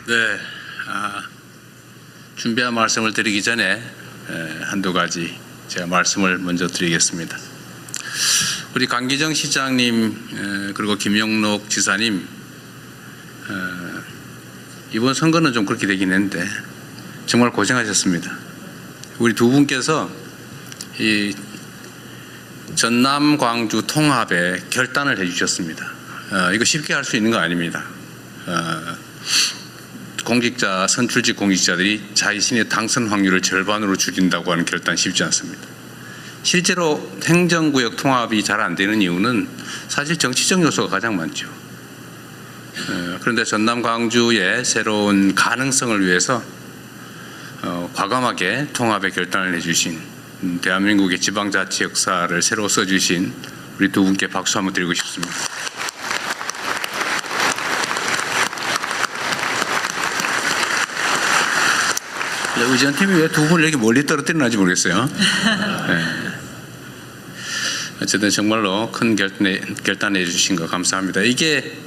네, 준비한 말씀을 드리기 전에 한두 가지 제가 말씀을 먼저 드리겠습니다. 우리 강기정 시장님 그리고 김영록 지사님 이번 선거는 좀 그렇게 되긴 했는데 정말 고생하셨습니다. 우리 두 분께서 이 전남 광주 통합에 결단을 해주셨습니다. 이거 쉽게 할 수 있는 거 아닙니다. 공직자, 선출직 공직자들이 자신의 당선 확률을 절반으로 줄인다고 하는 결단 쉽지 않습니다. 실제로 행정구역 통합이 잘 안 되는 이유는 사실 정치적 요소가 가장 많죠. 그런데 전남 광주의 새로운 가능성을 위해서 과감하게 통합의 결단을 해주신 대한민국의 지방자치 역사를 새로 써주신 우리 두 분께 박수 한번 드리고 싶습니다. 의전팀이 왜 두 분을 이렇게 멀리 떨어뜨리는지 모르겠어요. 네. 어쨌든 정말로 큰 결단해 주신 거 감사합니다. 이게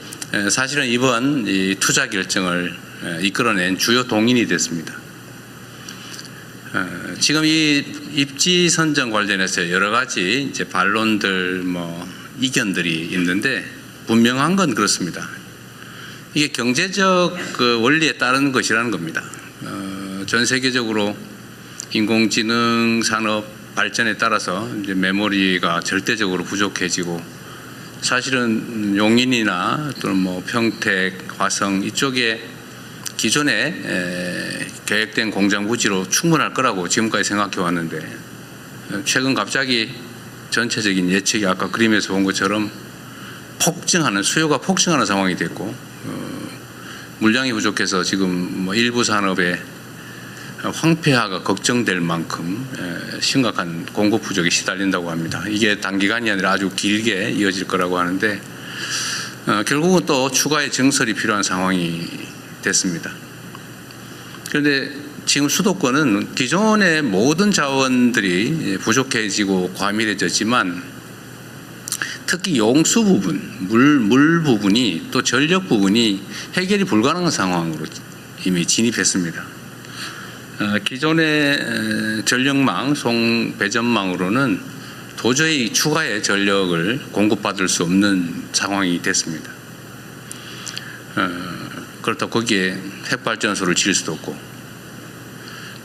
사실은 이번 이 투자 결정을 이끌어낸 주요 동인이 됐습니다. 지금 이 입지 선정 관련해서 여러 가지 이제 반론들, 이견들이 있는데 분명한 건 그렇습니다. 이게 경제적 그 원리에 따른 것이라는 겁니다. 전 세계적으로 인공지능 산업 발전에 따라서 이제 메모리가 절대적으로 부족해지고 사실은 용인이나 또는 평택, 화성 이쪽에 기존에 계획된 공장 부지로 충분할 거라고 지금까지 생각해 왔는데 최근 갑자기 전체적인 예측이 아까 그림에서 본 것처럼 수요가 폭증하는 상황이 됐고 물량이 부족해서 지금 일부 산업에 황폐화가 걱정될 만큼 심각한 공급 부족에 시달린다고 합니다. 이게 단기간이 아니라 아주 길게 이어질 거라고 하는데 결국은 또 추가의 증설이 필요한 상황이 됐습니다. 그런데 지금 수도권은 기존의 모든 자원들이 부족해지고 과밀해졌지만 특히 용수 부분, 물 부분이 또 전력 부분이 해결이 불가능한 상황으로 이미 진입했습니다. 기존의 전력망, 송배전망으로는 도저히 추가의 전력을 공급받을 수 없는 상황이 됐습니다. 그렇다고 거기에 핵발전소를 지을 수도 없고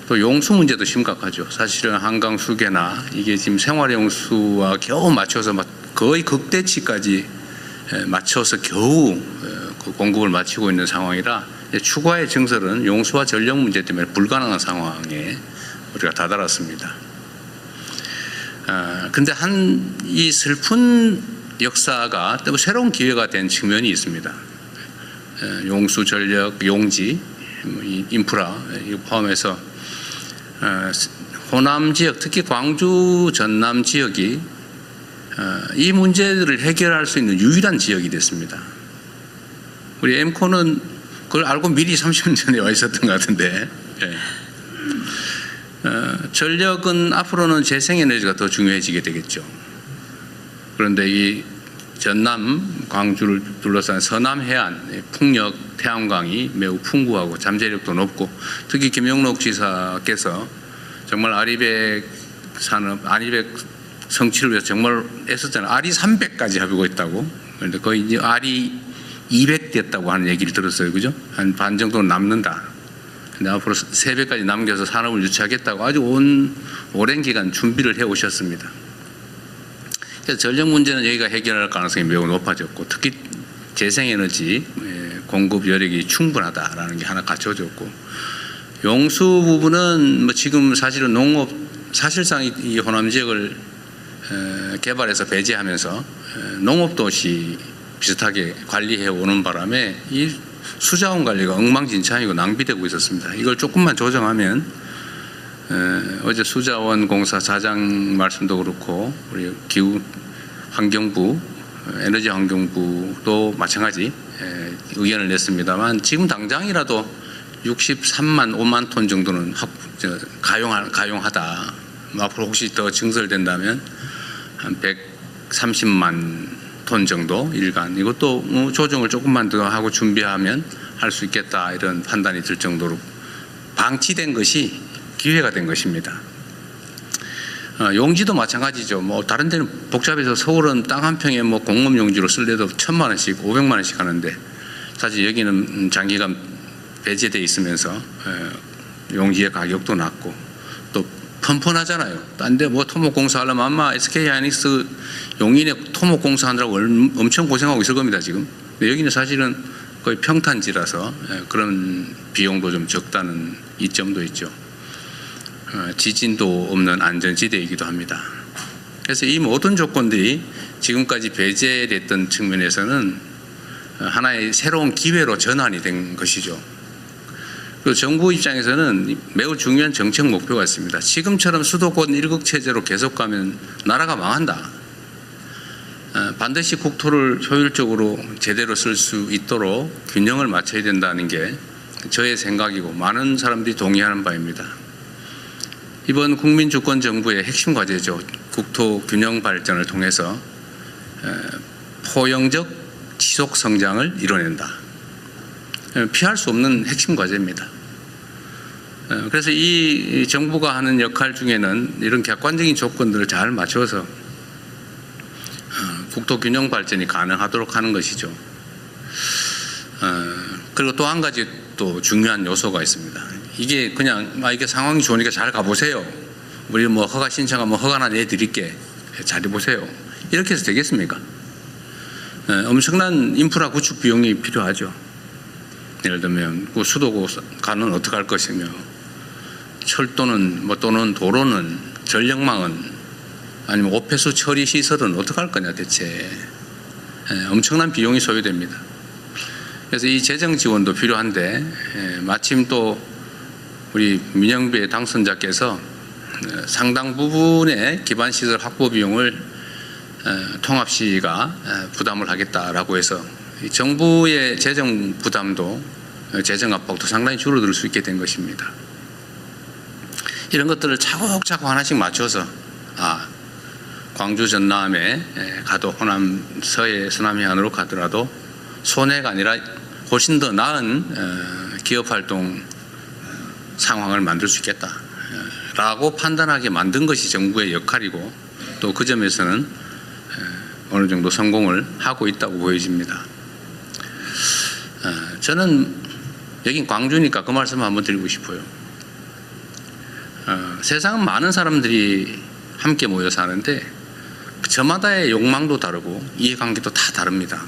또 용수 문제도 심각하죠. 사실은 한강 수계나 이게 지금 생활용수와 겨우 맞춰서 거의 극대치까지 맞춰서 겨우 그 공급을 마치고 있는 상황이라 추가의 증설은 용수와 전력 문제 때문에 불가능한 상황에 우리가 다다랐습니다. 근데 이 슬픈 역사가 또 새로운 기회가 된 측면이 있습니다. 용수, 전력, 용지, 인프라 이거 포함해서 호남 지역, 특히 광주, 전남 지역이 이 문제들을 해결할 수 있는 유일한 지역이 됐습니다. 우리 엠코는 그걸 알고 미리 30년 전에 와 있었던 것 같은데 전력은 앞으로는 재생에너지가 더 중요해지게 되겠죠. 그런데 이 전남, 광주를 둘러싼 서남 해안, 풍력, 태양광이 매우 풍부하고 잠재력도 높고 특히 김영록 지사께서 정말 아리백 성취를 위해서 정말 애썼잖아요. 아리 300까지 하고 있다고. 그런데 거의 이제 아리 200 됐다고 하는 얘기를 들었어요. 그죠? 한 반 정도는 남는다. 근데 앞으로 3배까지 남겨서 산업을 유치하겠다고 아주 오랜 기간 준비를 해 오셨습니다. 그래서 전력 문제는 여기가 해결할 가능성이 매우 높아졌고 특히 재생에너지 공급 여력이 충분하다라는 게 하나 갖춰졌고 용수 부분은 지금 사실은 사실상 이 호남 지역을 개발해서 배제하면서 농업도시 비슷하게 관리해 오는 바람에 이 수자원 관리가 엉망진창이고 낭비되고 있었습니다. 이걸 조금만 조정하면 어제 수자원 공사 사장 말씀도 그렇고 우리 기후환경부, 에너지환경부도 마찬가지 의견을 냈습니다만 지금 당장이라도 63만 5만 톤 정도는 가용하다. 앞으로 혹시 더 증설된다면 한 130만 톤 정도 일간 이것도 조정을 조금만 더 하고 준비하면 할 수 있겠다 이런 판단이 들 정도로 방치된 것이 기회가 된 것입니다. 용지도 마찬가지죠. 뭐 다른 데는 복잡해서 서울은 땅 한 평에 뭐 공업 용지로 쓸래도 1,000만 원씩 500만 원씩 하는데 사실 여기는 장기간 배제돼 있으면서 용지의 가격도 낮고 또 펀펀하잖아요. 딴 데 뭐 토목공사 하려면 아마 SK하이닉스 용인에 토목공사하느라고 엄청 고생하고 있을 겁니다 지금. 근데 여기는 사실은 거의 평탄지라서 그런 비용도 좀 적다는 이점도 있죠. 지진도 없는 안전지대이기도 합니다. 그래서 이 모든 조건들이 지금까지 배제됐던 측면에서는 하나의 새로운 기회로 전환이 된 것이죠. 그리고 정부 입장에서는 매우 중요한 정책 목표가 있습니다. 지금처럼 수도권 일극 체제로 계속 가면 나라가 망한다. 반드시 국토를 효율적으로 제대로 쓸 수 있도록 균형을 맞춰야 된다는 게 저의 생각이고 많은 사람들이 동의하는 바입니다. 이번 국민주권정부의 핵심 과제죠. 국토 균형 발전을 통해서 포용적 지속 성장을 이뤄낸다. 피할 수 없는 핵심 과제입니다. 그래서 이 정부가 하는 역할 중에는 이런 객관적인 조건들을 잘 맞춰서 국토 균형 발전이 가능하도록 하는 것이죠. 그리고 또 한 가지 또 중요한 요소가 있습니다. 이게 그냥 이게 상황이 좋으니까 잘 가보세요. 우리 뭐 허가 신청하면 허가나 내드릴게. 잘 해보세요. 이렇게 해서 되겠습니까? 엄청난 인프라 구축 비용이 필요하죠. 예를 들면 그 수도가는 어떻게 할 것이며 철도는 또는 도로는 전력망은 아니면 오폐수 처리 시설은 어떻게 할 거냐 대체. 엄청난 비용이 소요됩니다. 그래서 이 재정 지원도 필요한데 마침 또 우리 민영배 당선자께서 상당 부분의 기반시설 확보 비용을 통합시가 부담을 하겠다라고 해서 정부의 재정 부담도 재정 압박도 상당히 줄어들 수 있게 된 것입니다. 이런 것들을 차곡차곡 하나씩 맞춰서 광주 전남에 가도 호남 서해 서남 해안으로 가더라도 손해가 아니라 훨씬 더 나은 기업활동 상황을 만들 수 있겠다라고 판단하게 만든 것이 정부의 역할이고 또 그 점에서는 어느 정도 성공을 하고 있다고 보여집니다. 저는 여긴 광주니까 그 말씀 한번 드리고 싶어요. 세상은 많은 사람들이 함께 모여 사는데 저마다의 욕망도 다르고 이해관계도 다 다릅니다.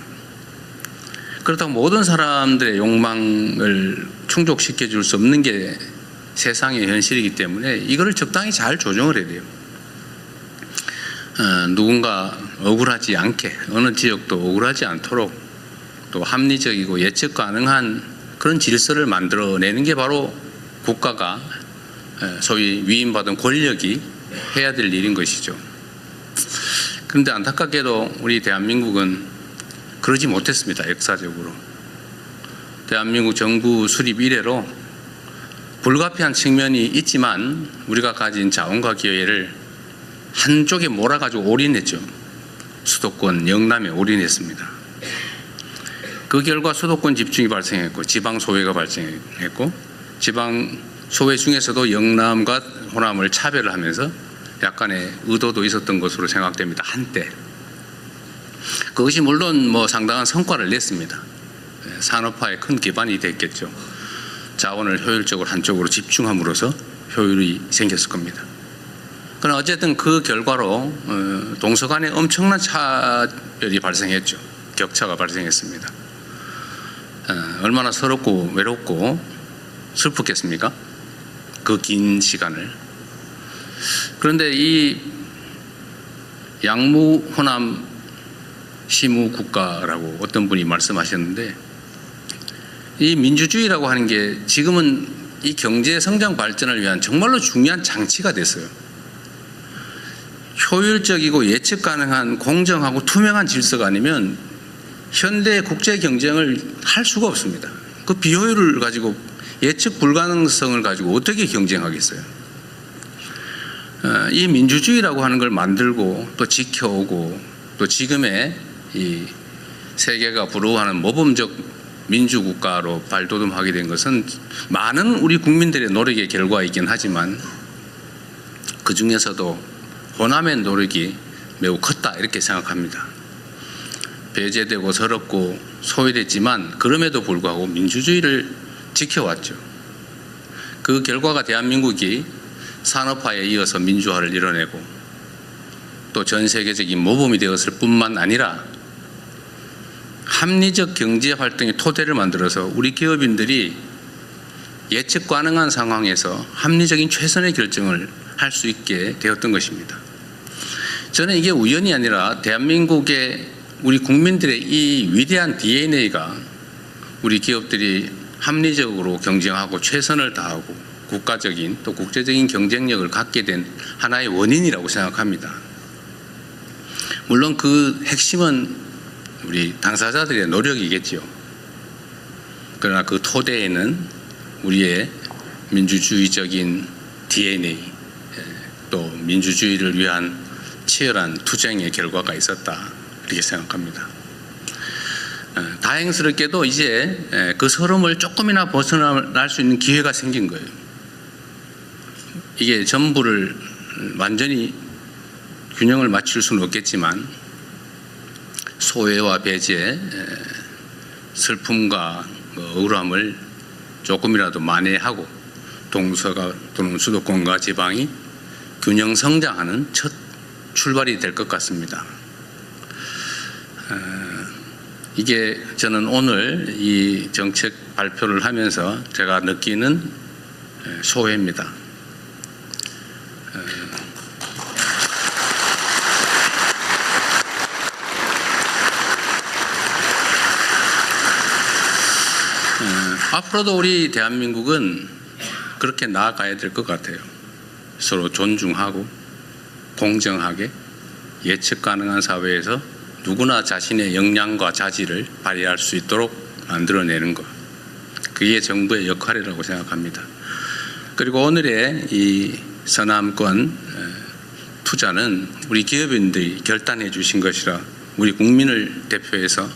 그렇다고 모든 사람들의 욕망을 충족시켜 줄 수 없는 게 세상의 현실이기 때문에 이거를 적당히 잘 조정을 해야 돼요. 누군가 억울하지 않게 어느 지역도 억울하지 않도록 또 합리적이고 예측 가능한 그런 질서를 만들어내는 게 바로 국가가 소위 위임받은 권력이 해야 될 일인 것이죠. 그런데 안타깝게도 우리 대한민국은 그러지 못했습니다. 역사적으로. 대한민국 정부 수립 이래로 불가피한 측면이 있지만 우리가 가진 자원과 기회를 한쪽에 몰아가지고 올인했죠. 수도권 영남에 올인했습니다. 그 결과 수도권 집중이 발생했고 지방 소외가 발생했고 지방 소외 중에서도 영남과 호남을 차별을 하면서 약간의 의도도 있었던 것으로 생각됩니다. 한때. 그것이 물론 상당한 성과를 냈습니다. 산업화에 큰 기반이 됐겠죠. 자원을 효율적으로 한쪽으로 집중함으로써 효율이 생겼을 겁니다. 그러나 어쨌든 그 결과로 동서 간에 엄청난 차별이 발생했죠. 격차가 발생했습니다. 얼마나 서럽고 외롭고 슬펐겠습니까? 그 긴 시간을. 그런데 이 양무 호남 시무 국가라고 어떤 분이 말씀하셨는데 이 민주주의라고 하는 게 지금은 이 경제 성장 발전을 위한 정말로 중요한 장치가 됐어요. 효율적이고 예측 가능한 공정하고 투명한 질서가 아니면 현대 국제 경쟁을 할 수가 없습니다. 그 비효율을 가지고 예측 불가능성을 가지고 어떻게 경쟁하겠어요? 이 민주주의라고 하는 걸 만들고 또 지켜오고 또 지금의 이 세계가 부러워하는 모범적 민주국가로 발돋움하게 된 것은 많은 우리 국민들의 노력의 결과이긴 하지만 그 중에서도 호남의 노력이 매우 컸다 이렇게 생각합니다. 배제되고 서럽고 소외됐지만 그럼에도 불구하고 민주주의를 지켜왔죠. 그 결과가 대한민국이 산업화에 이어서 민주화를 이뤄내고 또 전 세계적인 모범이 되었을 뿐만 아니라 합리적 경제 활동의 토대를 만들어서 우리 기업인들이 예측 가능한 상황에서 합리적인 최선의 결정을 할 수 있게 되었던 것입니다. 저는 이게 우연이 아니라 대한민국의 우리 국민들의 이 위대한 DNA가 우리 기업들이 합리적으로 경쟁하고 최선을 다하고 국가적인 또 국제적인 경쟁력을 갖게 된 하나의 원인이라고 생각합니다. 물론 그 핵심은 우리 당사자들의 노력이겠죠. 그러나 그 토대에는 우리의 민주주의적인 DNA 또 민주주의를 위한 치열한 투쟁의 결과가 있었다 이렇게 생각합니다. 다행스럽게도 이제 그 서름을 조금이나 벗어날 수 있는 기회가 생긴 거예요. 이게 전부를 완전히 균형을 맞출 수는 없겠지만 소외와 배제, 슬픔과 억울함을 조금이라도 만회하고 동서가 또는 수도권과 지방이 균형 성장하는 첫 출발이 될 것 같습니다. 이게 저는 오늘 이 정책 발표를 하면서 제가 느끼는 소회입니다. 앞으로도 우리 대한민국은 그렇게 나아가야 될 것 같아요. 서로 존중하고 공정하게 예측 가능한 사회에서 누구나 자신의 역량과 자질을 발휘할 수 있도록 만들어내는 것. 그게 정부의 역할이라고 생각합니다. 그리고 오늘의 이 서남권 투자는 우리 기업인들이 결단해 주신 것이라 우리 국민을 대표해서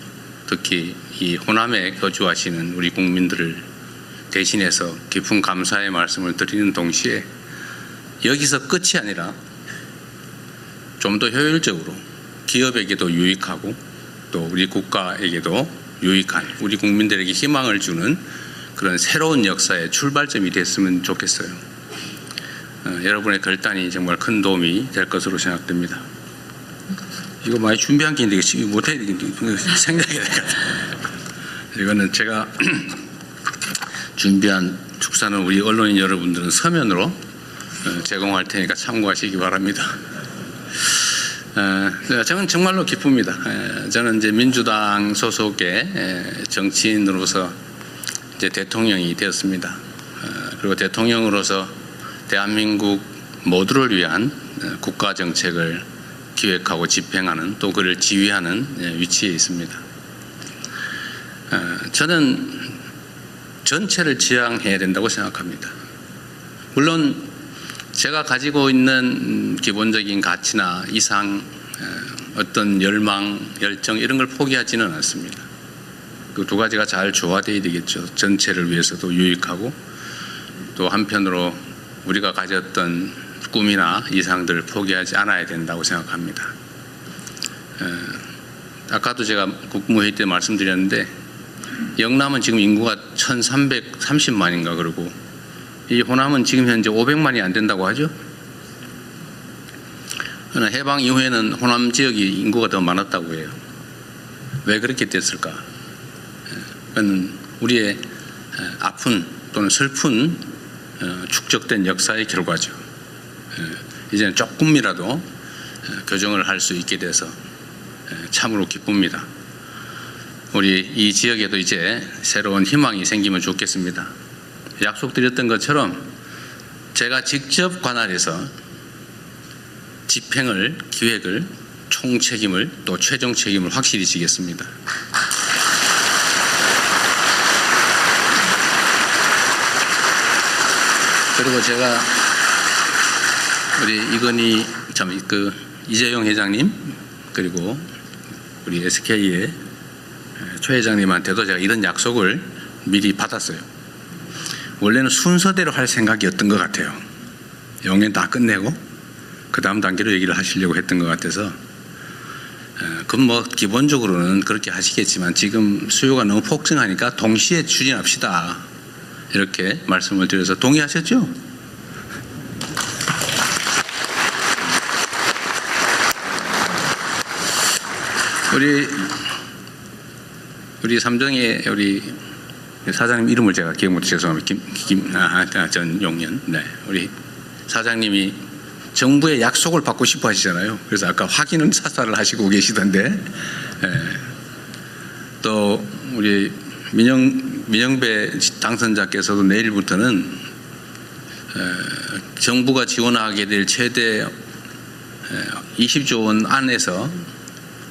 특히 이 호남에 거주하시는 우리 국민들을 대신해서 깊은 감사의 말씀을 드리는 동시에 여기서 끝이 아니라 좀 더 효율적으로 기업에게도 유익하고 또 우리 국가에게도 유익한 우리 국민들에게 희망을 주는 그런 새로운 역사의 출발점이 됐으면 좋겠어요. 여러분의 결단이 정말 큰 도움이 될 것으로 생각됩니다. 이거 많이 준비한 게 있는데 이거 못해야 되겠는데 생각해야 될 것 같아요. 이거는 제가 준비한 축사는 우리 언론인 여러분들은 서면으로 제공할 테니까 참고하시기 바랍니다. 저는 정말로 기쁩니다. 저는 이제 민주당 소속의 정치인으로서 이제 대통령이 되었습니다. 그리고 대통령으로서 대한민국 모두를 위한 국가 정책을 기획하고 집행하는 또 그를 지휘하는 위치에 있습니다. 저는 전체를 지향해야 된다고 생각합니다. 물론 제가 가지고 있는 기본적인 가치나 이상 어떤 열망, 열정 이런 걸 포기하지는 않습니다. 그 두 가지가 잘 조화되어야 되겠죠. 전체를 위해서도 유익하고 또 한편으로 우리가 가졌던 꿈이나 이상들을 포기하지 않아야 된다고 생각합니다. 아까도 제가 국무회의 때 말씀드렸는데 영남은 지금 인구가 1330만인가 그러고 이 호남은 지금 현재 500만이 안 된다고 하죠. 그러나 해방 이후에는 호남 지역이 인구가 더 많았다고 해요. 왜 그렇게 됐을까? 그건 우리의 아픈 또는 슬픈 축적된 역사의 결과죠. 이제는 조금이라도 교정을 할 수 있게 돼서 참으로 기쁩니다. 우리 이 지역에도 이제 새로운 희망이 생기면 좋겠습니다. 약속드렸던 것처럼 제가 직접 관할해서 집행을, 기획을, 총책임을 또 최종 책임을 확실히 지겠습니다. 그리고 제가 우리 이건희 이재용 회장님 그리고 우리 SK의 최 회장님한테도 제가 이런 약속을 미리 받았어요. 원래는 순서대로 할 생각이었던 것 같아요. 용연 다 끝내고 그 다음 단계로 얘기를 하시려고 했던 것 같아서 그건 뭐 기본적으로는 그렇게 하시겠지만 지금 수요가 너무 폭증하니까 동시에 추진합시다 이렇게 말씀을 드려서 동의하셨죠? 우리 삼정의 우리 사장님 이름을 제가 기억 못해 죄송합니다. 전용연. 네, 우리 사장님이 정부의 약속을 받고 싶어 하시잖아요. 그래서 아까 확인은 사살을 하시고 계시던데, 또 우리 민영배 당선자께서도 내일부터는 정부가 지원하게 될 최대 20조 원 안에서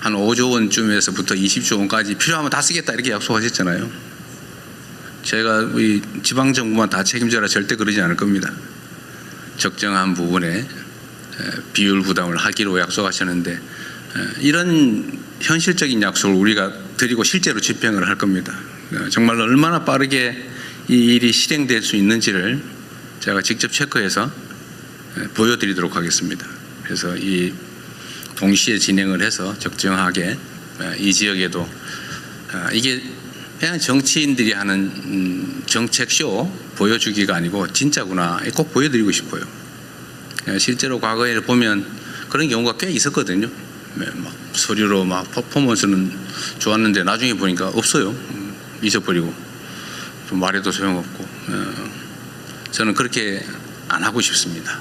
한 5조 원쯤에서부터 20조 원까지 필요하면 다 쓰겠다 이렇게 약속하셨잖아요. 제가 우리 지방정부만 다 책임져라 절대 그러지 않을 겁니다. 적정한 부분에 비율 부담을 하기로 약속하셨는데 이런 현실적인 약속을 우리가 드리고 실제로 집행을 할 겁니다. 정말 얼마나 빠르게 이 일이 실행될 수 있는지를 제가 직접 체크해서 보여드리도록 하겠습니다. 그래서 이 동시에 진행을 해서 적정하게 이 지역에도 이게 그냥 정치인들이 하는 정책쇼 보여주기가 아니고 진짜구나 꼭 보여드리고 싶어요. 실제로 과거에 보면 그런 경우가 꽤 있었거든요. 막 서류로 막 퍼포먼스는 좋았는데 나중에 보니까 없어요. 잊어버리고 좀 말해도 소용없고 저는 그렇게 안 하고 싶습니다.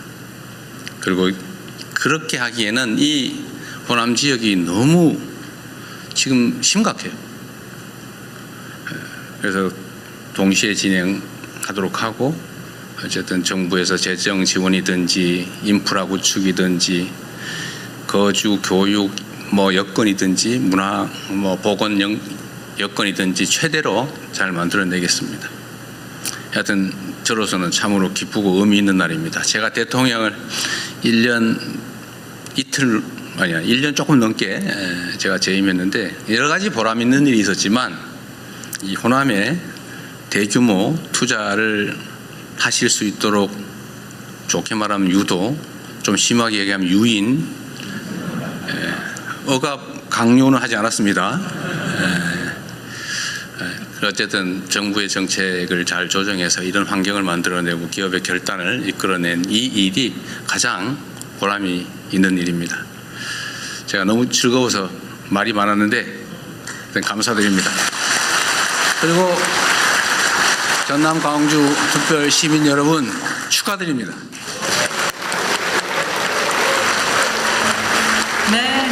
그리고 그렇게 하기에는 이 호남 지역이 너무 지금 심각해요. 그래서 동시에 진행하도록 하고 어쨌든 정부에서 재정 지원이든지 인프라 구축이든지 거주 교육 뭐 여건이든지 문화 뭐 보건 여건이든지 최대로 잘 만들어내겠습니다. 하여튼 저로서는 참으로 기쁘고 의미 있는 날입니다. 제가 대통령을 1년 조금 넘게 제가 재임했는데 여러 가지 보람 있는 일이 있었지만 이 호남에 대규모 투자를 하실 수 있도록 좋게 말하면 유도, 좀 심하게 얘기하면 유인, 억압 강요는 하지 않았습니다. 어쨌든 정부의 정책을 잘 조정해서 이런 환경을 만들어내고 기업의 결단을 이끌어낸 이 일이 가장 보람이 있는 일입니다. 제가 너무 즐거워서 말이 많았는데 감사드립니다. 그리고 전남 광주 특별 시민 여러분 축하드립니다. 네,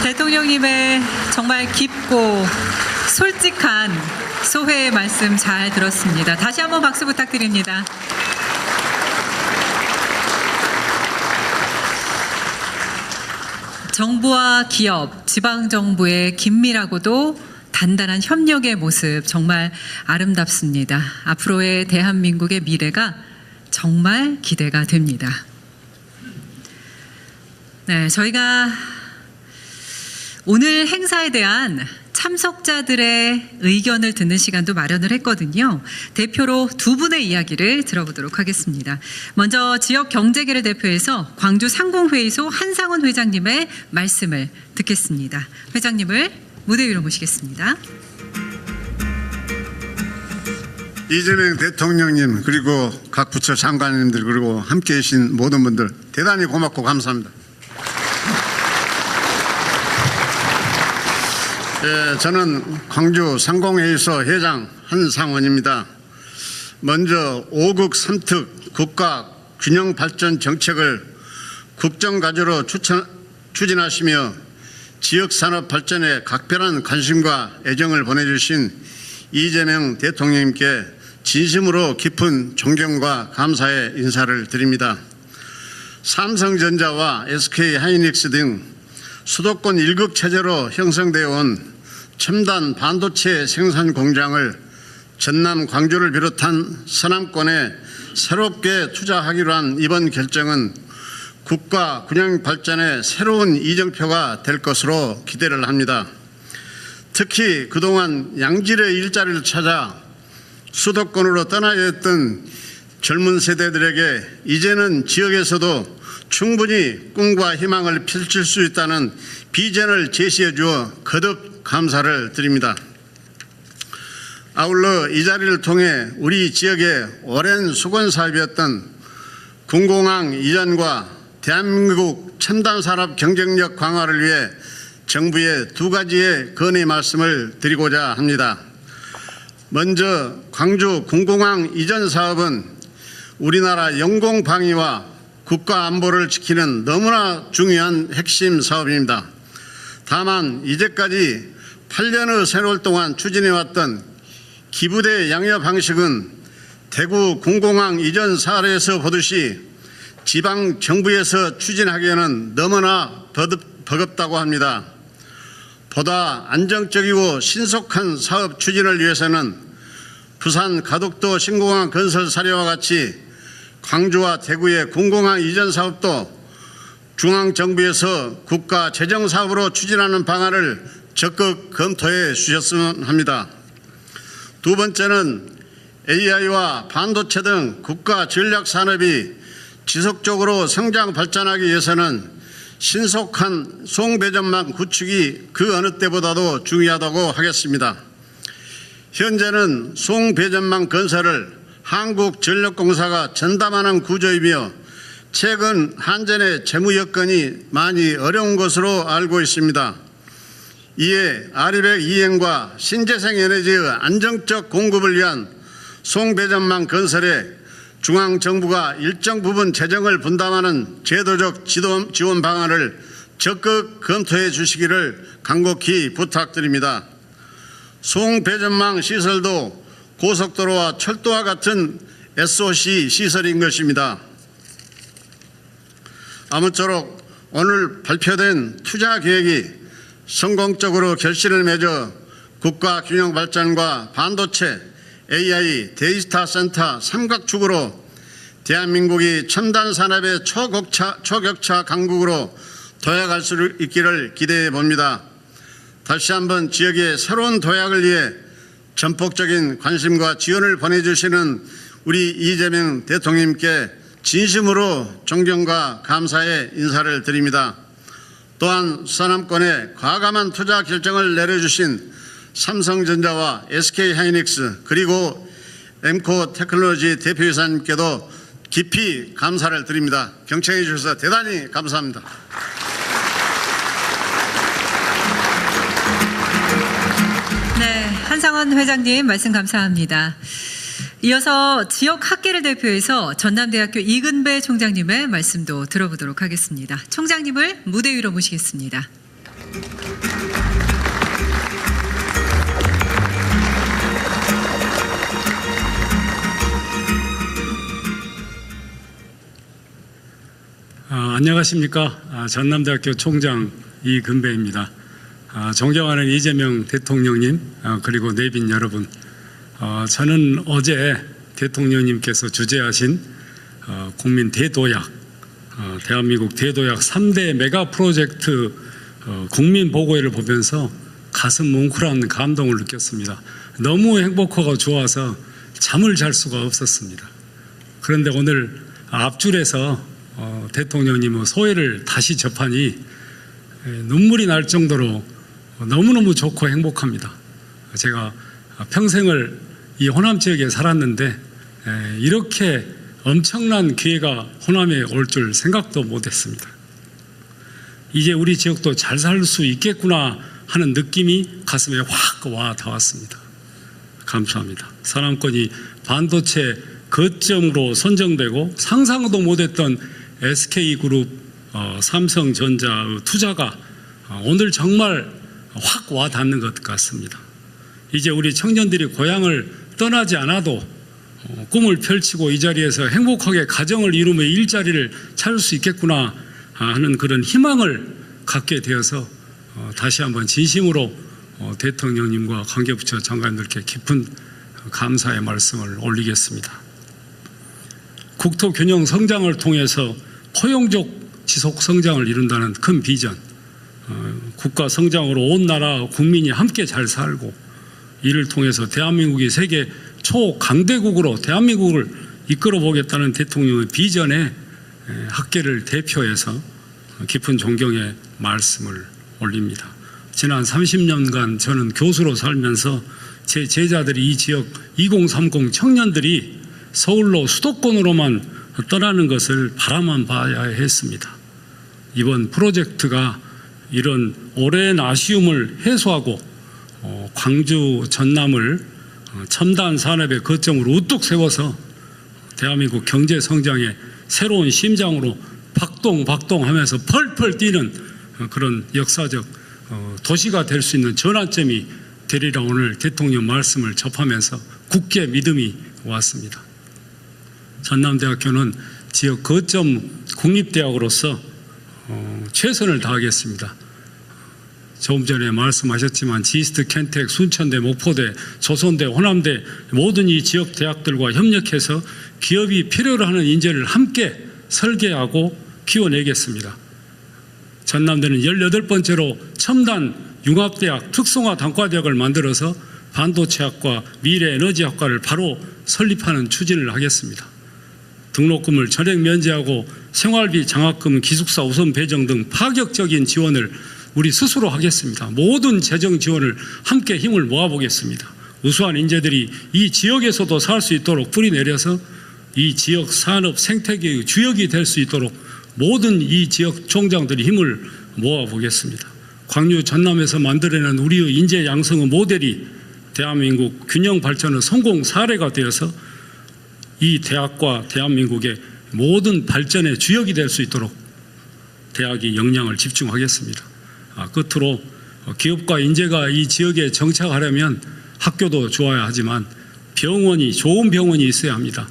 대통령님의 정말 깊고 솔직한 소회의 말씀 잘 들었습니다. 다시 한번 박수 부탁드립니다. 정부와 기업, 지방정부의 긴밀하고도 단단한 협력의 모습 정말 아름답습니다. 앞으로의 대한민국의 미래가 정말 기대가 됩니다. 네, 저희가 오늘 행사에 대한 참석자들의 의견을 듣는 시간도 마련을 했거든요. 대표로 두 분의 이야기를 들어보도록 하겠습니다. 먼저 지역경제계를 대표해서 광주 상공회의소 한상원 회장님의 말씀을 듣겠습니다. 회장님을 무대 위로 모시겠습니다. 이재명 대통령님 그리고 각 부처 장관님들 그리고 함께해 주신 모든 분들 대단히 고맙고 감사합니다. 저는 광주 상공회의소 회장 한상원입니다. 먼저 5국 3특 국가 균형 발전 정책을 국정과제로 추진하시며 지역산업 발전에 각별한 관심과 애정을 보내주신 이재명 대통령님께 진심으로 깊은 존경과 감사의 인사를 드립니다. 삼성전자와 SK하이닉스 등 수도권 1급 체제로 형성되어 온 첨단 반도체 생산 공장을 전남 광주를 비롯한 서남권에 새롭게 투자하기로 한 이번 결정은 국가 균형 발전의 새로운 이정표가 될 것으로 기대를 합니다. 특히 그동안 양질의 일자리를 찾아 수도권으로 떠나야 했던 젊은 세대들에게 이제는 지역에서도 충분히 꿈과 희망을 펼칠 수 있다는 비전을 제시해 주어 거듭 감사를 드립니다. 아울러 이 자리를 통해 우리 지역의 오랜 수건 사업이었던 군공항 이전과 대한민국 첨단 산업 경쟁력 강화를 위해 정부에 두 가지의 건의 말씀을 드리고자 합니다. 먼저 광주 군공항 이전 사업은 우리나라 영공 방위와 국가 안보를 지키는 너무나 중요한 핵심 사업입니다. 다만 이제까지 8년의 세월 동안 추진해왔던 기부대 양여 방식은 대구 군공항 이전 사례에서 보듯이 지방 정부에서 추진하기에는 너무나 버겁다고 합니다. 보다 안정적이고 신속한 사업 추진을 위해서는 부산 가덕도 신공항 건설 사례와 같이 광주와 대구의 군공항 이전 사업도 중앙정부에서 국가 재정 사업으로 추진하는 방안을 적극 검토해 주셨으면 합니다. 두 번째는 AI와 반도체 등 국가 전략 산업이 지속적으로 성장 발전하기 위해서는 신속한 송배전망 구축이 그 어느 때보다도 중요하다고 하겠습니다. 현재는 송배전망 건설을 한국전력공사가 전담하는 구조이며 최근 한전의 재무 여건이 많이 어려운 것으로 알고 있습니다. 이에 아리백 이행과 신재생 에너지의 안정적 공급을 위한 송배전망 건설에 중앙정부가 일정 부분 재정을 분담하는 제도적 지원 방안을 적극 검토해 주시기를 간곡히 부탁드립니다. 송배전망 시설도 고속도로와 철도와 같은 SOC 시설인 것입니다. 아무쪼록 오늘 발표된 투자 계획이 성공적으로 결실을 맺어 국가 균형 발전과 반도체, AI, 데이터 센터 삼각축으로 대한민국이 첨단 산업의 초격차 강국으로 도약할 수 있기를 기대해 봅니다. 다시 한번 지역의 새로운 도약을 위해 전폭적인 관심과 지원을 보내주시는 우리 이재명 대통령님께 진심으로 존경과 감사의 인사를 드립니다. 또한 서남권에 과감한 투자 결정을 내려주신 삼성전자와 SK하이닉스 그리고 엠코 테크놀로지 대표이사님께도 깊이 감사를 드립니다. 경청해 주셔서 대단히 감사합니다. 네, 한상원 회장님 말씀 감사합니다. 이어서 지역 학계를 대표해서 전남대학교 이근배 총장님의 말씀도 들어보도록 하겠습니다. 총장님을 무대 위로 모시겠습니다. 안녕하십니까. 전남대학교 총장 이근배입니다. 존경하는 이재명 대통령님 그리고 내빈 여러분, 저는 어제 대통령님께서 주재하신 국민 대도약, 대한민국 대도약 3대 메가 프로젝트 국민 보고회를 보면서 가슴 뭉클한 감동을 느꼈습니다. 너무 행복하고 좋아서 잠을 잘 수가 없었습니다. 그런데 오늘 앞줄에서 대통령님의 소회를 다시 접하니 눈물이 날 정도로 너무너무 좋고 행복합니다. 제가 평생을 이 호남 지역에 살았는데 이렇게 엄청난 기회가 호남에 올 줄 생각도 못했습니다. 이제 우리 지역도 잘 살 수 있겠구나 하는 느낌이 가슴에 확 와 닿았습니다. 감사합니다. 서남권이 반도체 거점으로 선정되고 상상도 못했던 SK그룹, 삼성전자의 투자가 오늘 정말 확 와 닿는 것 같습니다. 이제 우리 청년들이 고향을 떠나지 않아도 꿈을 펼치고 이 자리에서 행복하게 가정을 이루며 일자리를 찾을 수 있겠구나 하는 그런 희망을 갖게 되어서 다시 한번 진심으로 대통령님과 관계부처 장관님들께 깊은 감사의 말씀을 올리겠습니다. 국토 균형 성장을 통해서 포용적 지속 성장을 이룬다는 큰 비전, 국가 성장으로 온 나라 국민이 함께 잘 살고 이를 통해서 대한민국이 세계 초강대국으로 대한민국을 이끌어 보겠다는 대통령의 비전에 학계를 대표해서 깊은 존경의 말씀을 올립니다. 지난 30년간 저는 교수로 살면서 제 제자들이 이 지역 2030 청년들이 서울로 수도권으로만 떠나는 것을 바라만 봐야 했습니다. 이번 프로젝트가 이런 오랜 아쉬움을 해소하고 광주 전남을 첨단 산업의 거점으로 우뚝 세워서 대한민국 경제 성장의 새로운 심장으로 박동하면서 펄펄 뛰는 그런 역사적 도시가 될 수 있는 전환점이 되리라 오늘 대통령 말씀을 접하면서 굳게 믿음이 왔습니다. 전남대학교는 지역 거점 국립대학으로서 최선을 다하겠습니다. 조금 전에 말씀하셨지만 지스트, 켄텍, 순천대, 목포대, 조선대, 호남대 모든 이 지역 대학들과 협력해서 기업이 필요로 하는 인재를 함께 설계하고 키워내겠습니다. 전남대는 18번째로 첨단 융합대학, 특성화 단과대학을 만들어서 반도체학과 미래에너지학과를 바로 설립하는 추진을 하겠습니다. 등록금을 전액 면제하고 생활비 장학금, 기숙사 우선 배정 등 파격적인 지원을 우리 스스로 하겠습니다. 모든 재정 지원을 함께 힘을 모아보겠습니다. 우수한 인재들이 이 지역에서도 살 수 있도록 뿌리내려서 이 지역 산업 생태계의 주역이 될 수 있도록 모든 이 지역 총장들이 힘을 모아보겠습니다. 광주 전남에서 만들어낸 우리의 인재 양성의 모델이 대한민국 균형 발전의 성공 사례가 되어서 이 대학과 대한민국의 모든 발전의 주역이 될 수 있도록 대학이 역량을 집중하겠습니다. 끝으로 기업과 인재가 이 지역에 정착하려면 학교도 좋아야 하지만 병원이, 좋은 병원이 있어야 합니다.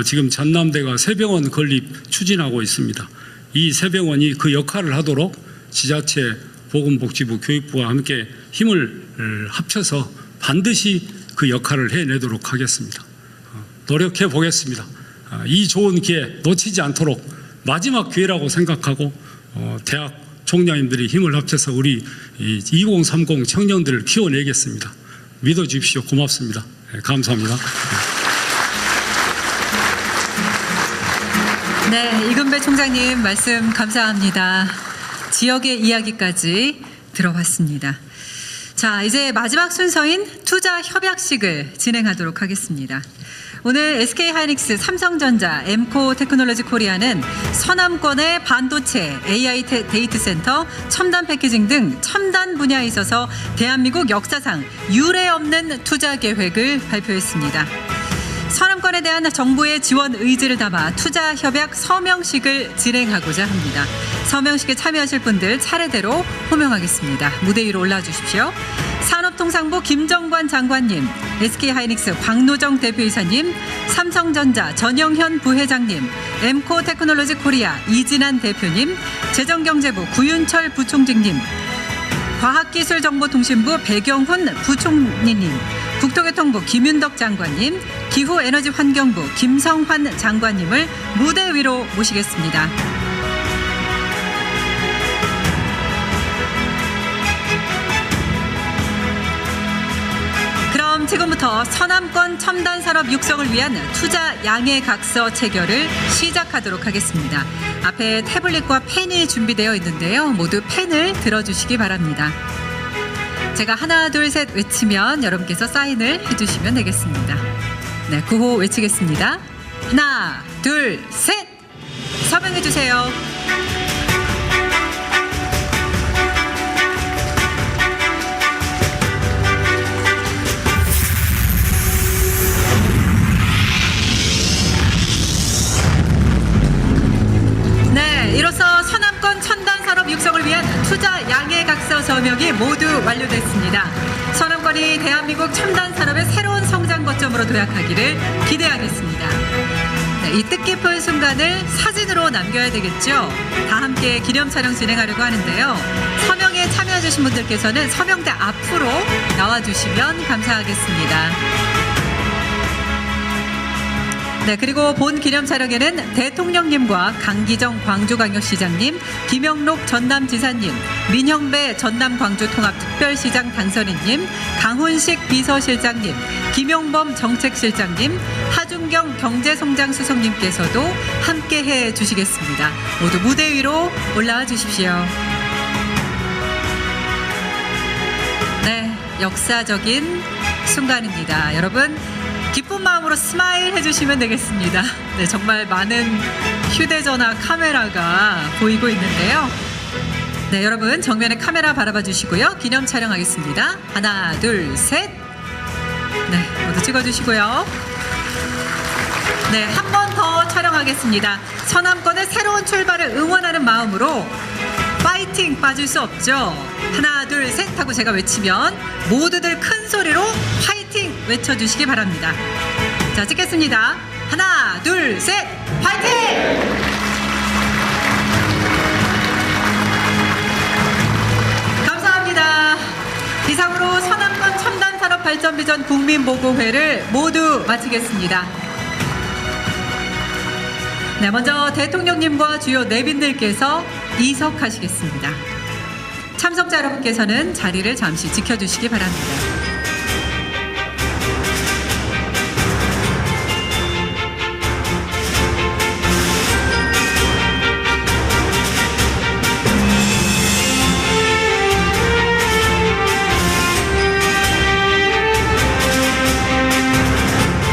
지금 전남대가 새병원 건립 추진하고 있습니다. 이 새병원이 그 역할을 하도록 지자체, 보건복지부, 교육부와 함께 힘을 합쳐서 반드시 그 역할을 해내도록 하겠습니다. 노력해 보겠습니다. 이 좋은 기회 놓치지 않도록 마지막 기회라고 생각하고 대학 총장님들이 힘을 합쳐서 우리 2030 청년들을 키워내겠습니다. 믿어주십시오. 고맙습니다. 감사합니다. 네, 이금배 총장님 말씀 감사합니다. 지역의 이야기까지 들어봤습니다. 자, 이제 마지막 순서인 투자 협약식을 진행하도록 하겠습니다. 오늘 SK하이닉스, 삼성전자, 엠코 테크놀로지 코리아는 서남권의 반도체, AI 데이터 센터, 첨단 패키징 등 첨단 분야에 있어서 대한민국 역사상 유례 없는 투자 계획을 발표했습니다. 서남권에 대한 정부의 지원 의지를 담아 투자 협약 서명식을 진행하고자 합니다. 서명식에 참여하실 분들 차례대로 호명하겠습니다. 무대 위로 올라와 주십시오. 산업통상부 김정관 장관님, SK하이닉스 광노정 대표이사님, 삼성전자 전영현 부회장님, 엠코 테크놀로지 코리아 이진한 대표님, 재정경제부 구윤철 부총재님, 과학기술정보통신부 배경훈 부총리님, 국토교통부 김윤덕 장관님, 기후에너지환경부 김성환 장관님을 무대 위로 모시겠습니다. 그럼 지금부터 서남권 첨단산업 육성을 위한 투자 양해각서 체결을 시작하도록 하겠습니다. 앞에 태블릿과 펜이 준비되어 있는데요. 모두 펜을 들어주시기 바랍니다. 제가 하나, 둘, 셋 외치면 여러분께서 사인을 해주시면 되겠습니다. 네, 구호 외치겠습니다. 하나, 둘, 셋! 서명해 주세요. 네, 이로써 서남권 첨단산업 육성을 위한 투자 양해각서 서명이 모두 완료됐습니다. 서남권이 대한민국 첨단산업의 새로운 성장 거점으로 도약하기를 기대하겠습니다. 네, 이 뜻깊은 순간을 사진으로 남겨야 되겠죠. 다 함께 기념 촬영 진행하려고 하는데요. 서명에 참여해 주신 분들께서는 서명대 앞으로 나와주시면 감사하겠습니다. 네, 그리고 본 기념 촬영에는 대통령님과 강기정 광주광역시장님, 김영록 전남지사님, 민형배 전남광주통합특별시장 당선인님, 강훈식 비서실장님, 김용범 정책실장님, 하준경 경제성장수석님께서도 함께해 주시겠습니다. 모두 무대 위로 올라와 주십시오. 네, 역사적인 순간입니다. 여러분, 기쁜 마음으로 스마일 해주시면 되겠습니다. 네, 정말 많은 휴대전화 카메라가 보이고 있는데요. 네, 여러분 정면에 카메라 바라봐 주시고요. 기념 촬영하겠습니다. 하나, 둘, 셋. 네, 모두 찍어주시고요. 네, 한 번 더 촬영하겠습니다. 서남권의 새로운 출발을 응원하는 마음으로 파이팅 빠질 수 없죠. 하나, 둘, 셋 하고 제가 외치면 모두들 큰 소리로 파이팅 외쳐주시기 바랍니다. 자, 찍겠습니다. 하나, 둘, 셋, 파이팅! 감사합니다. 이상으로 서남권 첨단산업발전비전 국민보고회를 모두 마치겠습니다. 네, 먼저 대통령님과 주요 내빈들께서 이석하시겠습니다. 참석자 여러분께서는 자리를 잠시 지켜주시기 바랍니다.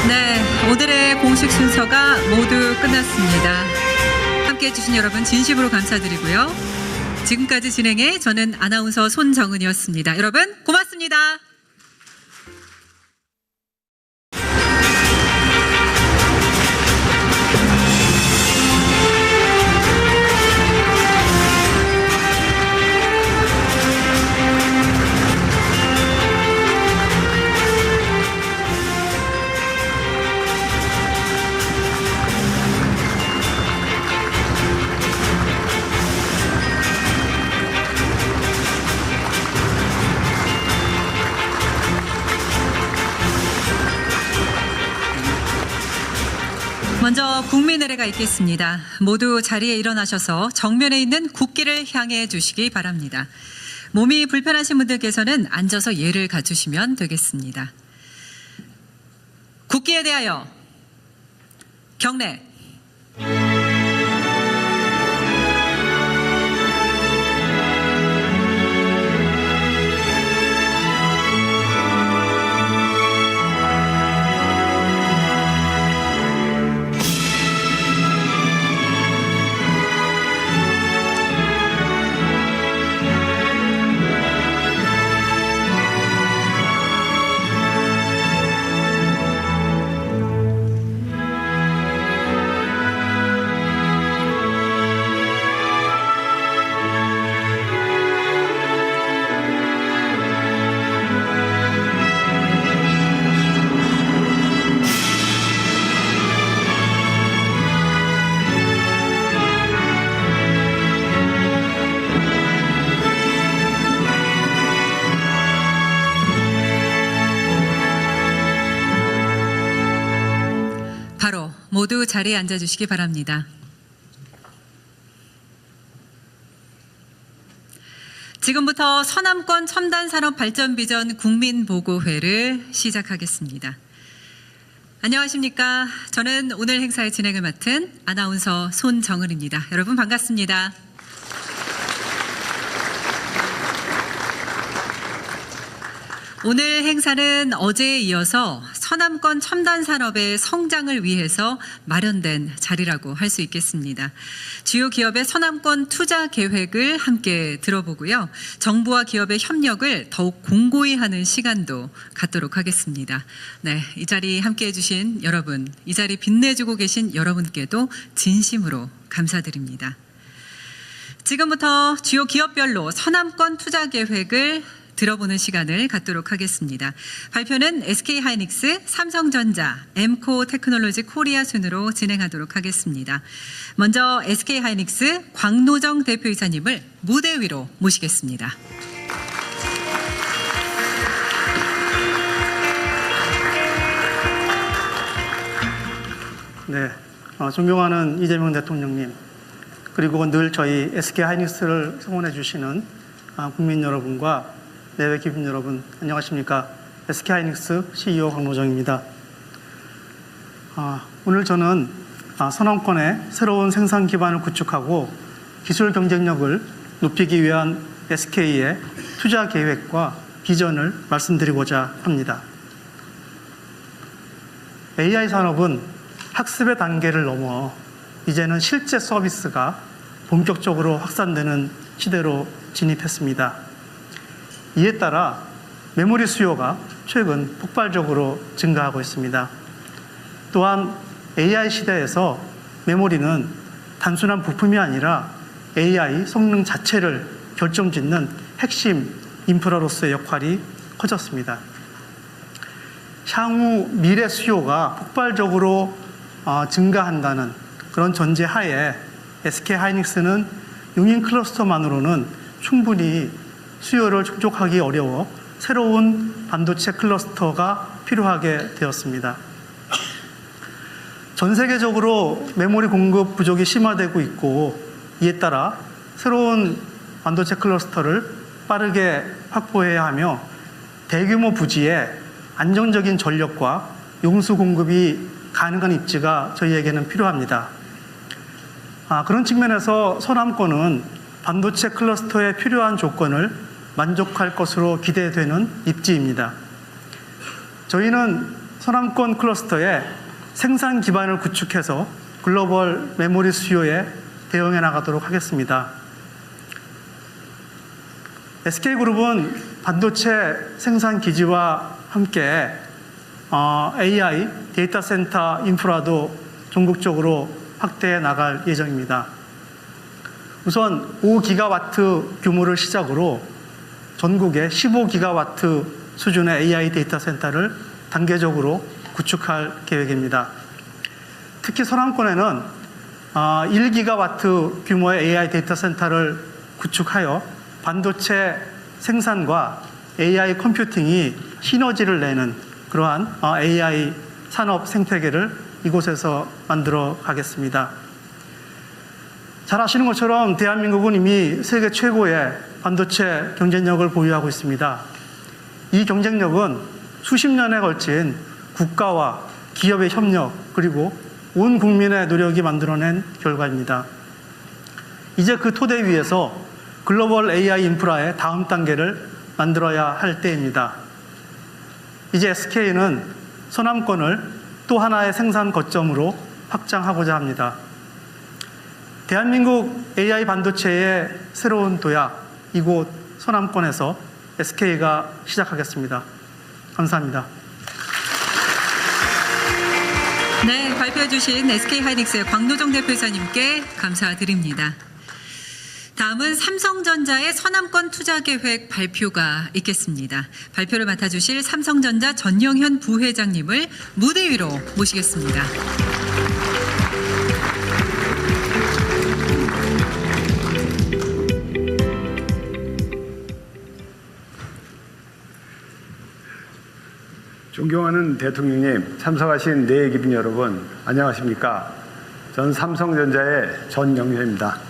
네, 오늘의 공식 순서가 모두 끝났습니다. 함께해 주신 여러분 진심으로 감사드리고요. 지금까지 진행해 저는 아나운서 손정은이었습니다. 여러분 고맙습니다. 먼저 국민의례가 있겠습니다. 모두 자리에 일어나셔서 정면에 있는 국기를 향해 주시기 바랍니다. 몸이 불편하신 분들께서는 앉아서 예를 갖추시면 되겠습니다. 국기에 대하여 경례. 바로 모두 자리에 앉아주시기 바랍니다. 지금부터 서남권 첨단산업발전비전 국민보고회를 시작하겠습니다. 안녕하십니까? 저는 오늘 행사의 진행을 맡은 아나운서 손정은입니다. 여러분 반갑습니다. 오늘 행사는 어제에 이어서 서남권 첨단산업의 성장을 위해서 마련된 자리라고 할 수 있겠습니다. 주요 기업의 서남권 투자 계획을 함께 들어보고요. 정부와 기업의 협력을 더욱 공고히 하는 시간도 갖도록 하겠습니다. 네, 이 자리 함께해 주신 여러분, 이 자리 빛내주고 계신 여러분께도 진심으로 감사드립니다. 지금부터 주요 기업별로 서남권 투자 계획을 들어보는 시간을 갖도록 하겠습니다. 발표는 SK하이닉스, 삼성전자, 엠코 테크놀로지 코리아 순으로 진행하도록 하겠습니다. 먼저 SK하이닉스 광노정 대표이사님을 무대 위로 모시겠습니다. 네, 존경하는 이재명 대통령님, 그리고 늘 저희 SK하이닉스를 성원해 주시는 국민 여러분과 내외 기빈 여러분, 안녕하십니까? SK하이닉스 CEO 강노정입니다. 오늘 저는 선원권의 새로운 생산 기반을 구축하고 기술 경쟁력을 높이기 위한 SK의 투자 계획과 비전을 말씀드리고자 합니다. AI 산업은 학습의 단계를 넘어 이제는 실제 서비스가 본격적으로 확산되는 시대로 진입했습니다. 이에 따라 메모리 수요가 최근 폭발적으로 증가하고 있습니다. 또한 AI 시대에서 메모리는 단순한 부품이 아니라 AI 성능 자체를 결정짓는 핵심 인프라로서의 역할이 커졌습니다. 향후 미래 수요가 폭발적으로 증가한다는 그런 전제 하에 SK하이닉스는 용인 클러스터만으로는 충분히 수요를 충족하기 어려워 새로운 반도체 클러스터가 필요하게 되었습니다. 전 세계적으로 메모리 공급 부족이 심화되고 있고 이에 따라 새로운 반도체 클러스터를 빠르게 확보해야 하며 대규모 부지에 안정적인 전력과 용수 공급이 가능한 입지가 저희에게는 필요합니다. 그런 측면에서 서남권은 반도체 클러스터에 필요한 조건을 만족할 것으로 기대되는 입지입니다. 저희는 서남권 클러스터에 생산 기반을 구축해서 글로벌 메모리 수요에 대응해 나가도록 하겠습니다. SK그룹은 반도체 생산 기지와 함께 AI 데이터 센터 인프라도 전국적으로 확대해 나갈 예정입니다. 우선 5기가와트 규모를 시작으로 전국에 15기가와트 수준의 AI 데이터 센터를 단계적으로 구축할 계획입니다. 특히 서남권에는 1기가와트 규모의 AI 데이터 센터를 구축하여 반도체 생산과 AI 컴퓨팅이 시너지를 내는 그러한 AI 산업 생태계를 이곳에서 만들어 가겠습니다. 잘 아시는 것처럼 대한민국은 이미 세계 최고의 반도체 경쟁력을 보유하고 있습니다. 이 경쟁력은 수십 년에 걸친 국가와 기업의 협력 그리고 온 국민의 노력이 만들어낸 결과입니다. 이제 그 토대 위에서 글로벌 AI 인프라의 다음 단계를 만들어야 할 때입니다. 이제 SK는 서남권을 또 하나의 생산 거점으로 확장하고자 합니다. 대한민국 AI 반도체의 새로운 도약, 이곳 서남권에서 SK가 시작하겠습니다. 감사합니다. 네, 발표해 주신 SK하이닉스의 광노정 대표이사님께 감사드립니다. 다음은 삼성전자의 서남권 투자 계획 발표가 있겠습니다. 발표를 맡아주실 삼성전자 전영현 부회장님을 무대 위로 모시겠습니다. 존경하는 대통령님, 참석하신 내외 기빈 여러분, 안녕하십니까? 전 삼성전자의 전영현입니다.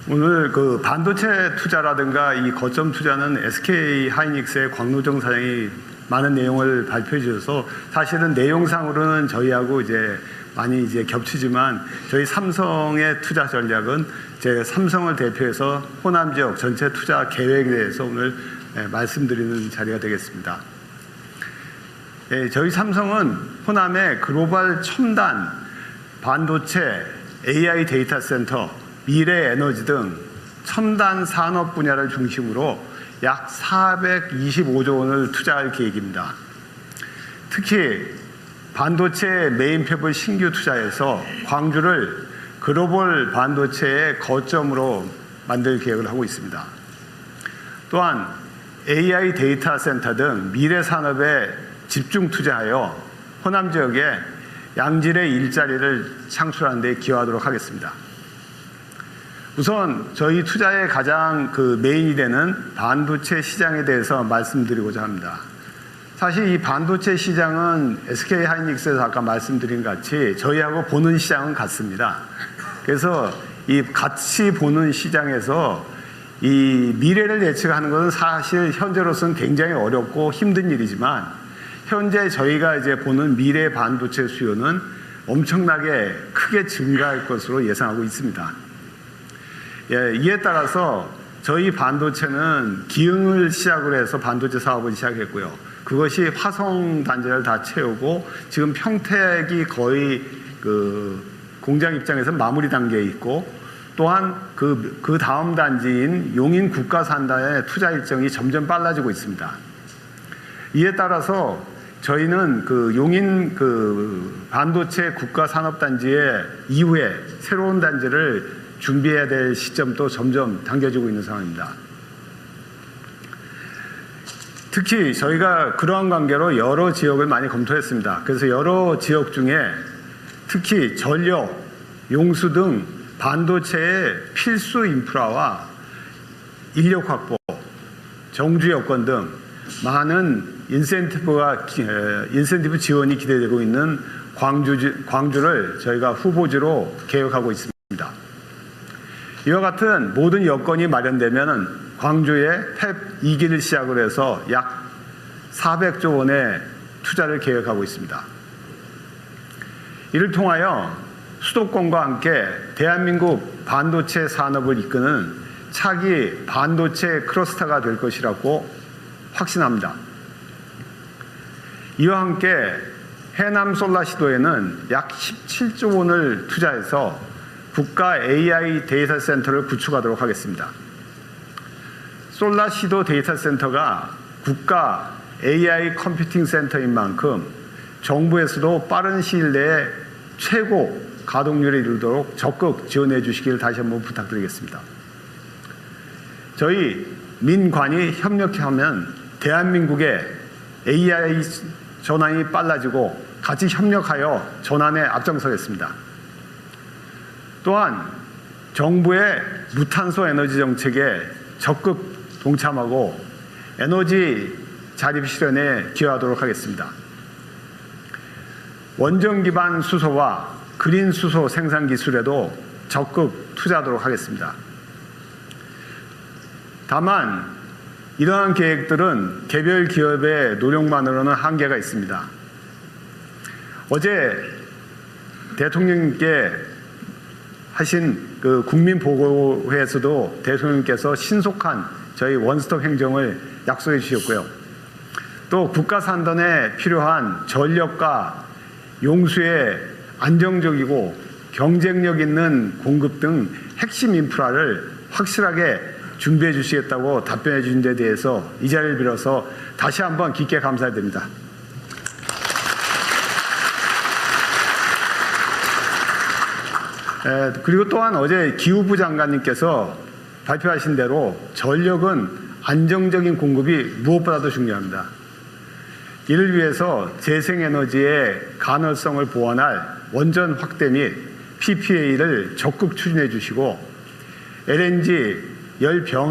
오늘 그 반도체 투자라든가 이 거점 투자는 SK하이닉스의 광노정 사장이 많은 내용을 발표해 주셔서 사실은 내용상으로는 저희하고 이제 많이 이제 겹치지만 저희 삼성의 투자 전략은 제 삼성을 대표해서 호남 지역 전체 투자 계획에 대해서 오늘 말씀드리는 자리가 되겠습니다. 저희 삼성은 호남의 글로벌 첨단 반도체, AI 데이터 센터, 미래 에너지 등 첨단 산업 분야를 중심으로 약 425조 원을 투자할 계획입니다. 특히 반도체 메인팹을 신규 투자해서 광주를 글로벌 반도체의 거점으로 만들 계획을 하고 있습니다. 또한 AI 데이터 센터 등 미래 산업에 집중 투자하여 호남 지역에 양질의 일자리를 창출하는 데 기여하도록 하겠습니다. 우선 저희 투자의 가장 메인이 되는 반도체 시장에 대해서 말씀드리고자 합니다. 사실 이 반도체 시장은 SK 하이닉스에서 아까 말씀드린 같이 저희하고 보는 시장은 같습니다. 그래서 이 같이 보는 시장에서 이 미래를 예측하는 것은 사실 현재로서는 굉장히 어렵고 힘든 일이지만 현재 저희가 이제 보는 미래 반도체 수요는 엄청나게 크게 증가할 것으로 예상하고 있습니다. 예, 이에 따라서 저희 반도체는 기흥을 시작으로 해서 반도체 사업을 시작했고요. 그것이 화성 단지를 다 채우고 지금 평택이 거의 그 공장 입장에서 마무리 단계에 있고 또한 그 다음 단지인 용인 국가산단의 투자 일정이 점점 빨라지고 있습니다. 이에 따라서 저희는 그 용인 그 반도체 국가산업단지의 이후에 새로운 단지를 준비해야 될 시점도 점점 당겨지고 있는 상황입니다. 특히 저희가 그러한 관계로 여러 지역을 많이 검토했습니다. 그래서 여러 지역 중에 특히 전력, 용수 등 반도체의 필수 인프라와 인력 확보, 정주 여건 등 많은 인센티브 지원이 기대되고 있는 광주를 저희가 후보지로 계획하고 있습니다. 이와 같은 모든 여건이 마련되면 광주의 팹 2기를 시작으로 해서 약 400조 원의 투자를 계획하고 있습니다. 이를 통하여 수도권과 함께 대한민국 반도체 산업을 이끄는 차기 반도체 클러스터가 될 것이라고 확신합니다. 이와 함께 해남 솔라시도에는 약 17조 원을 투자해서 국가 AI 데이터 센터를 구축하도록 하겠습니다. 솔라시도 데이터 센터가 국가 AI 컴퓨팅 센터인 만큼 정부에서도 빠른 시일 내에 최고 가동률에 이르도록 적극 지원해 주시기를 다시 한번 부탁드리겠습니다. 저희 민관이 협력하면 대한민국의 AI 전환이 빨라지고 같이 협력하여 전환에 앞장서겠습니다. 또한 정부의 무탄소 에너지 정책에 적극 동참하고 에너지 자립 실현에 기여하도록 하겠습니다. 원전 기반 수소와 그린 수소 생산 기술에도 적극 투자하도록 하겠습니다. 다만 이러한 계획들은 개별 기업의 노력만으로는 한계가 있습니다. 어제 대통령님께 하신 그 국민보고회에서도 대통령께서 신속한 저희 원스톱 행정을 약속해 주셨고요. 또 국가산단에 필요한 전력과 용수의 안정적이고 경쟁력 있는 공급 등 핵심 인프라를 확실하게 준비해 주시겠다고 답변해 주신 데 대해서 이 자리를 빌어서 다시 한번 깊게 감사드립니다. 그리고 또한 어제 기후부 장관님께서 발표하신 대로 전력은 안정적인 공급이 무엇보다도 중요합니다. 이를 위해서 재생에너지의 가능성을 보완할 원전 확대 및 PPA를 적극 추진해 주시고 LNG 열 병